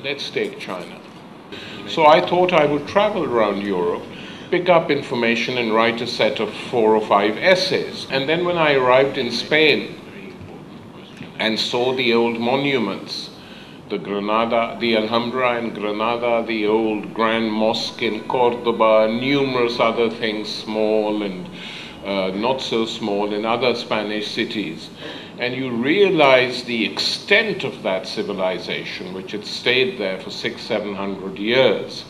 Let's take China. So I thought I would travel around Europe, pick up information and write a set of 4 or 5 essays. And then when I arrived in Spain and saw the old monuments, the Alhambra in Granada, the old Grand Mosque in Cordoba, numerous other things, small and not so small, in other Spanish cities. And you realize the extent of that civilization, which had stayed there for 600-700 years.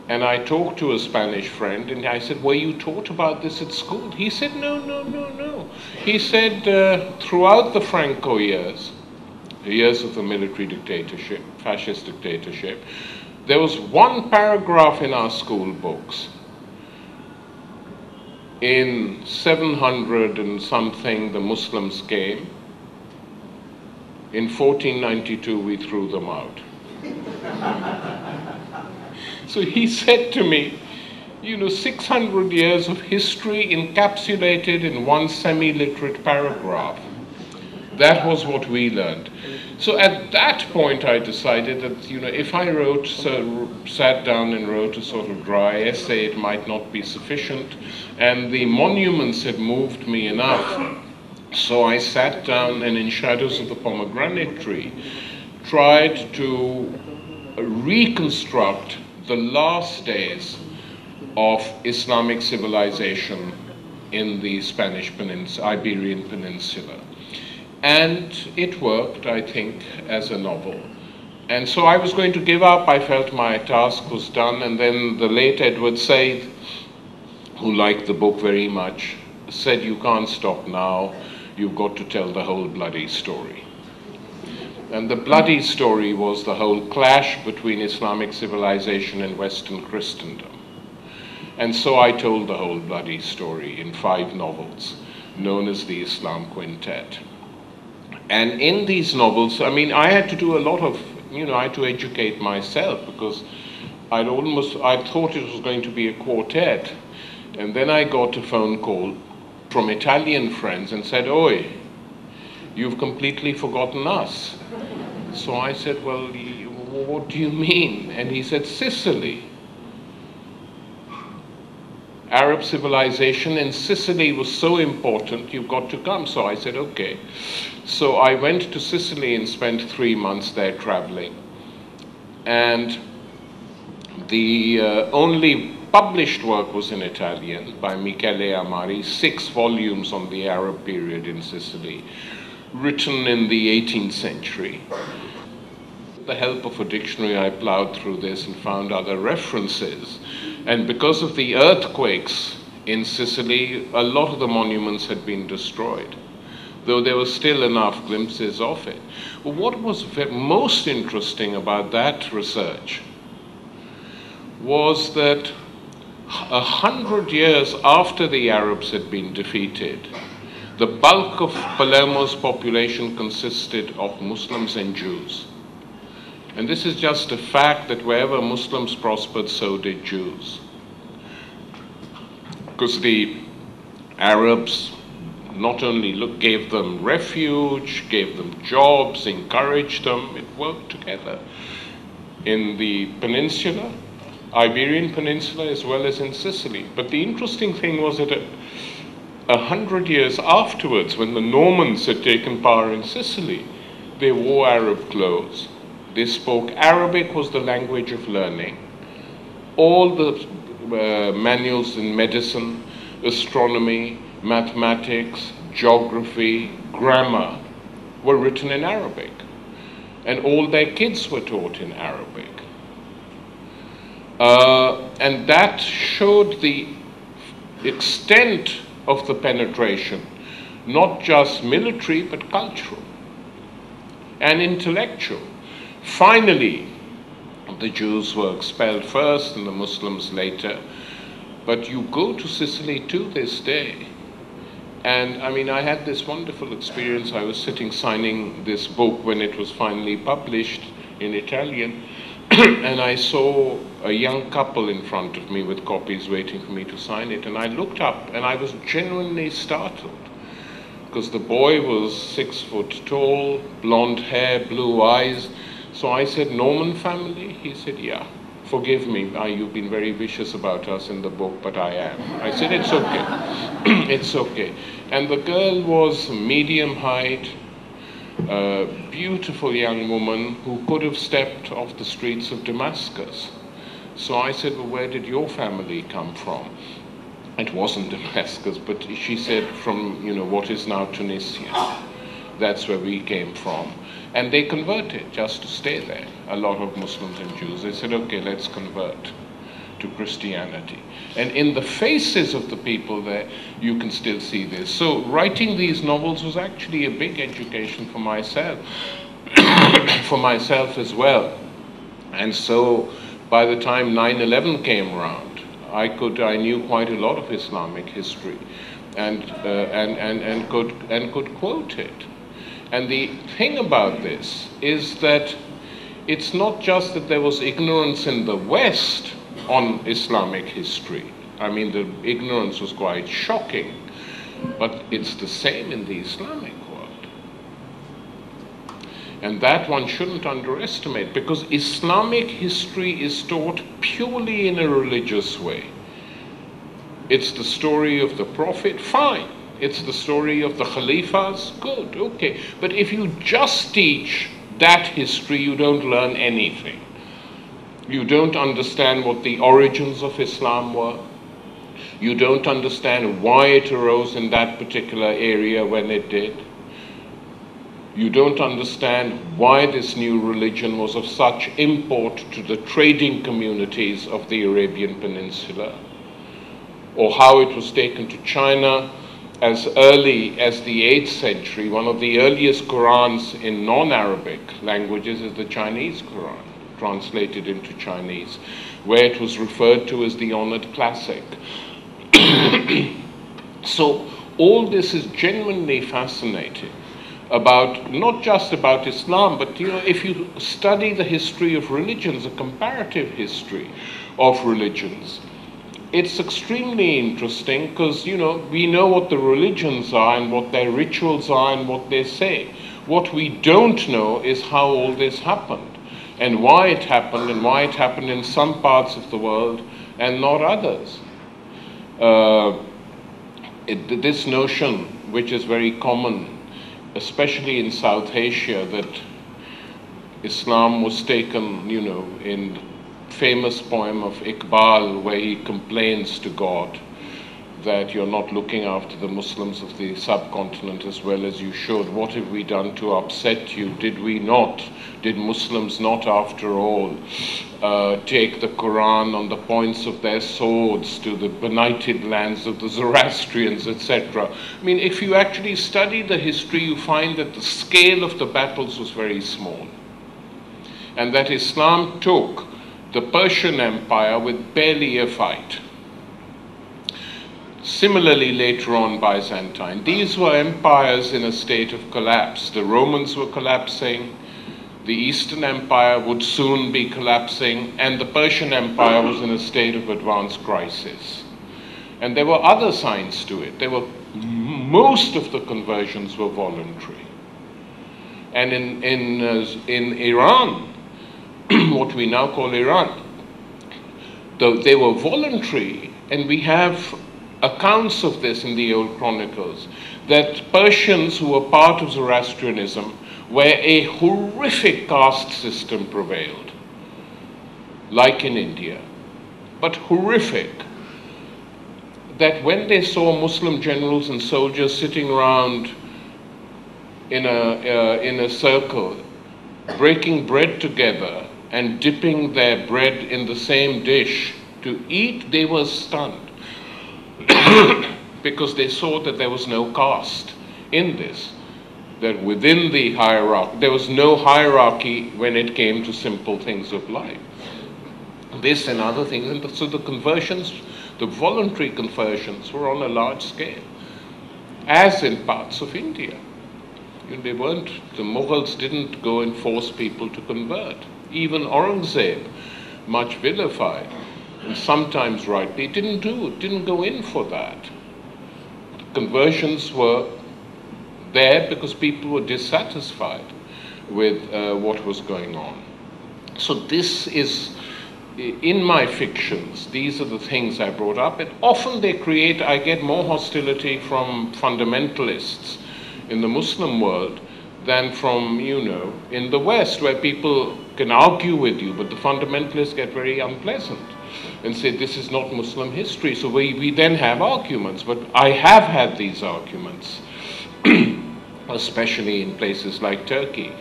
And I talked to a Spanish friend, and I said, were you taught about this at school? He said, no. He said, throughout the Franco years, the years of the military dictatorship, fascist dictatorship, there was one paragraph in our school books. In 700 and something, the Muslims came. In 1492, we threw them out. So he said to me, 600 years of history encapsulated in one semi-literate paragraph. That was what we learned. So at that point, I decided that, if I sat down and wrote a sort of dry essay, it might not be sufficient. And the monuments had moved me enough. So I sat down and in Shadows of the Pomegranate Tree, tried to reconstruct the last days of Islamic civilization in the Iberian Peninsula. And it worked, I think, as a novel. And so I was going to give up. I felt my task was done. And then the late Edward Said, who liked the book very much, said, you can't stop now. You've got to tell the whole bloody story. And the bloody story was the whole clash between Islamic civilization and Western Christendom. And so I told the whole bloody story in 5 novels, known as the Islam Quintet. And in these novels, I had to do a lot of, I had to educate myself, because I thought it was going to be a quartet. And then I got a phone call from Italian friends and said, "Oi, you've completely forgotten us." So I said, "Well, what do you mean?" And he said, "Sicily. Arab civilization in Sicily was so important, you've got to come." So I said, okay. So I went to Sicily and spent 3 months there traveling. And the only published work was in Italian by Michele Amari, 6 volumes on the Arab period in Sicily, written in the 18th century. With the help of a dictionary, I plowed through this and found other references. And because of the earthquakes in Sicily, a lot of the monuments had been destroyed, though there were still enough glimpses of it. But what was most interesting about that research was that 100 years after the Arabs had been defeated, the bulk of Palermo's population consisted of Muslims and Jews. And this is just a fact that wherever Muslims prospered, so did Jews. Because the Arabs not only gave them refuge, gave them jobs, encouraged them, it worked together. In the peninsula, Iberian Peninsula, as well as in Sicily. But the interesting thing was that 100 years afterwards, when the Normans had taken power in Sicily, they wore Arab clothes. They spoke Arabic, was the language of learning. All the manuals in medicine, astronomy, mathematics, geography, grammar were written in Arabic. And all their kids were taught in Arabic. And that showed the extent of the penetration, not just military, but cultural and intellectual. Finally, the Jews were expelled first and the Muslims later. But you go to Sicily to this day, and I had this wonderful experience. I was sitting signing this book when it was finally published in Italian, and I saw a young couple in front of me with copies waiting for me to sign it. And I looked up and I was genuinely startled, because the boy was 6 foot tall, blonde hair, blue eyes, So I said, Norman family? He said, yeah. Forgive me, you've been very vicious about us in the book, but I am. I said, it's okay. It's okay. And the girl was medium height, a beautiful young woman who could have stepped off the streets of Damascus. So I said, well, where did your family come from? It wasn't Damascus, but she said from, what is now Tunisia. That's where we came from. And they converted just to stay there. A lot of Muslims and Jews. They said, okay, let's convert to Christianity. And in the faces of the people there, you can still see this. So writing these novels was actually a big education for myself, for myself as well. And so by the time 9/11 came around, I knew quite a lot of Islamic history and could quote it. And the thing about this is that it's not just that there was ignorance in the West on Islamic history. I mean, the ignorance was quite shocking, but it's the same in the Islamic world. And that one shouldn't underestimate, because Islamic history is taught purely in a religious way. It's the story of the Prophet, fine. It's the story of the Khalifas, good, okay. But if you just teach that history, you don't learn anything. You don't understand what the origins of Islam were. You don't understand why it arose in that particular area when it did. You don't understand why this new religion was of such import to the trading communities of the Arabian Peninsula, or how it was taken to China as early as the 8th century. One of the earliest Qurans in non-Arabic languages is the Chinese Quran, translated into Chinese, where it was referred to as the honored classic. So all this is genuinely fascinating about, not just about Islam, but if you study the history of religions, a comparative history of religions, it's extremely interesting, because we know what the religions are and what their rituals are and what they say. What we don't know is how all this happened and why it happened, and why it happened in some parts of the world and not others. This notion, which is very common, especially in South Asia, that Islam was taken, in famous poem of Iqbal, where he complains to God that you're not looking after the Muslims of the subcontinent as well as you should. What have we done to upset you? Did we not? Did Muslims not, after all, take the Quran on the points of their swords to the benighted lands of the Zoroastrians, etc.? I mean, if you actually study the history, you find that the scale of the battles was very small, and that Islam took the Persian Empire with barely a fight. Similarly, later on, Byzantine. These were empires in a state of collapse. The Romans were collapsing, the Eastern Empire would soon be collapsing, and the Persian Empire was in a state of advanced crisis. And there were other signs to it. Most of the conversions were voluntary. And in Iran, what we now call Iran, though they were voluntary, and we have accounts of this in the old chronicles, that Persians who were part of Zoroastrianism, where a horrific caste system prevailed, like in India, but horrific, that when they saw Muslim generals and soldiers sitting around in a circle, breaking bread together and dipping their bread in the same dish to eat, they were stunned. Because they saw that there was no caste in this, that within the hierarchy, there was no hierarchy when it came to simple things of life. This and other things, and so the conversions, the voluntary conversions, were on a large scale, as in parts of India. The Mughals didn't go and force people to convert. Even Aurangzeb, much vilified, and sometimes rightly, didn't go in for that. Conversions were there because people were dissatisfied with what was going on. So this is, in my fictions, these are the things I brought up. And often I get more hostility from fundamentalists in the Muslim world than from, in the West, where people can argue with you, but the fundamentalists get very unpleasant and say this is not Muslim history. So we then have arguments, but I have had these arguments, especially in places like Turkey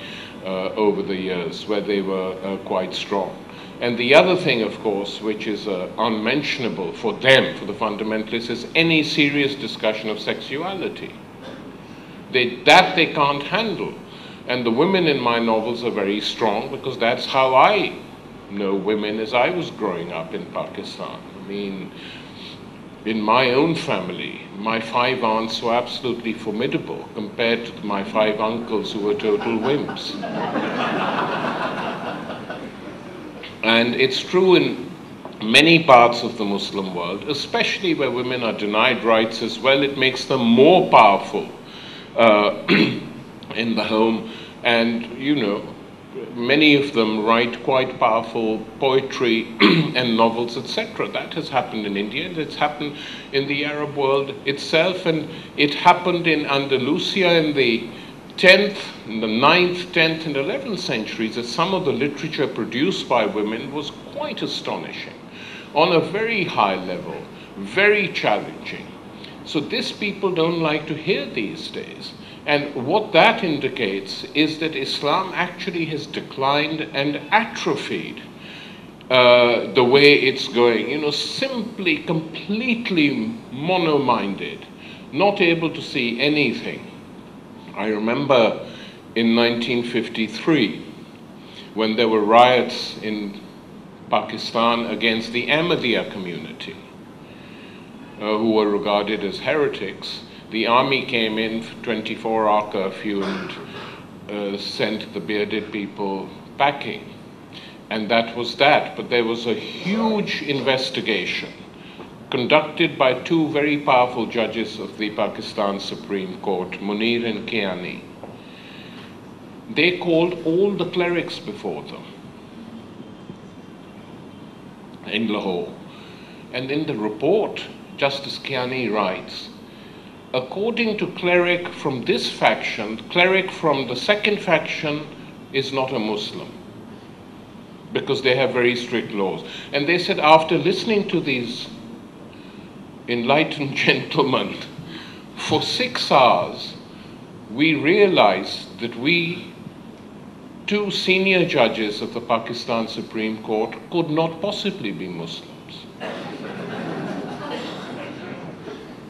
over the years, where they were quite strong. And the other thing, of course, which is unmentionable for them, for the fundamentalists, is any serious discussion of sexuality. That they can't handle. And the women in my novels are very strong, because that's how I know women as I was growing up in Pakistan. I mean, in my own family, my 5 aunts were absolutely formidable compared to my 5 uncles who were total wimps. And it's true in many parts of the Muslim world, especially where women are denied rights as well. It makes them more powerful in the home. And, many of them write quite powerful poetry and novels, etc. That has happened in India, and it's happened in the Arab world itself, and it happened in Andalusia in the 10th, in the 9th, 10th, and 11th centuries, that some of the literature produced by women was quite astonishing, on a very high level, very challenging. So this people don't like to hear these days. And what that indicates is that Islam actually has declined and atrophied the way it's going, simply, completely mono-minded, not able to see anything. I remember in 1953, when there were riots in Pakistan against the Ahmadiyya community, who were regarded as heretics. The army came in for 24-hour curfew and sent the bearded people packing. And that was that. But there was a huge investigation conducted by 2 very powerful judges of the Pakistan Supreme Court, Munir and Kiani. They called all the clerics before them in Lahore. And in the report, Justice Kiani writes, according to cleric from this faction, cleric from the second faction is not a Muslim, because they have very strict laws. And they said, after listening to these enlightened gentlemen for 6 hours, we realized that we, 2 senior judges of the Pakistan Supreme Court, could not possibly be Muslims.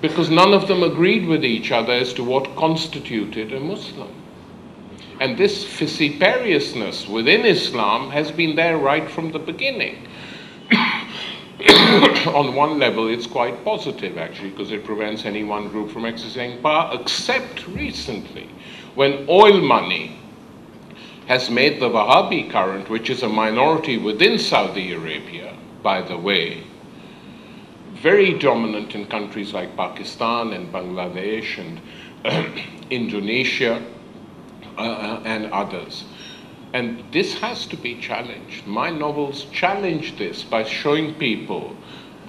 Because none of them agreed with each other as to what constituted a Muslim. And this vociferousness within Islam has been there right from the beginning. On one level, it's quite positive, actually, because it prevents any one group from exercising power, except recently, when oil money has made the Wahhabi current, which is a minority within Saudi Arabia, by the way, very dominant in countries like Pakistan and Bangladesh and Indonesia and others. And this has to be challenged. My novels challenge this by showing people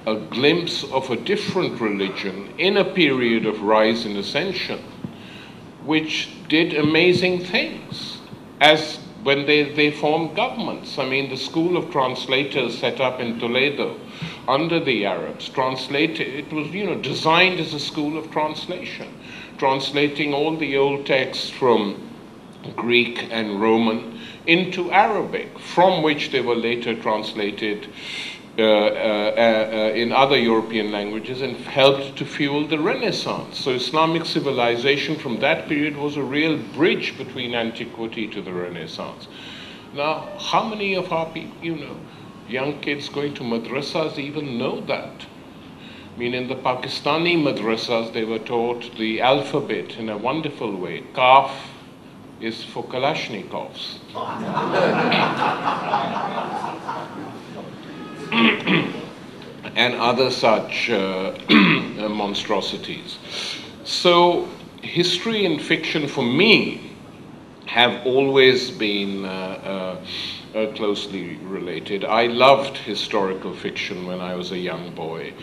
a glimpse of a different religion in a period of rise and ascension, which did amazing things, as when they formed governments. I mean, the school of translators set up in Toledo under the Arabs, it was, designed as a school of translation, translating all the old texts from Greek and Roman into Arabic, from which they were later translated in other European languages and helped to fuel the Renaissance. So Islamic civilization from that period was a real bridge between antiquity to the Renaissance. Now, how many of our people, young kids going to madrasas even know that? I mean, in the Pakistani madrasas, they were taught the alphabet in a wonderful way. Kaf is for Kalashnikovs. And other such monstrosities. So history and fiction for me have always been closely related. I loved historical fiction when I was a young boy.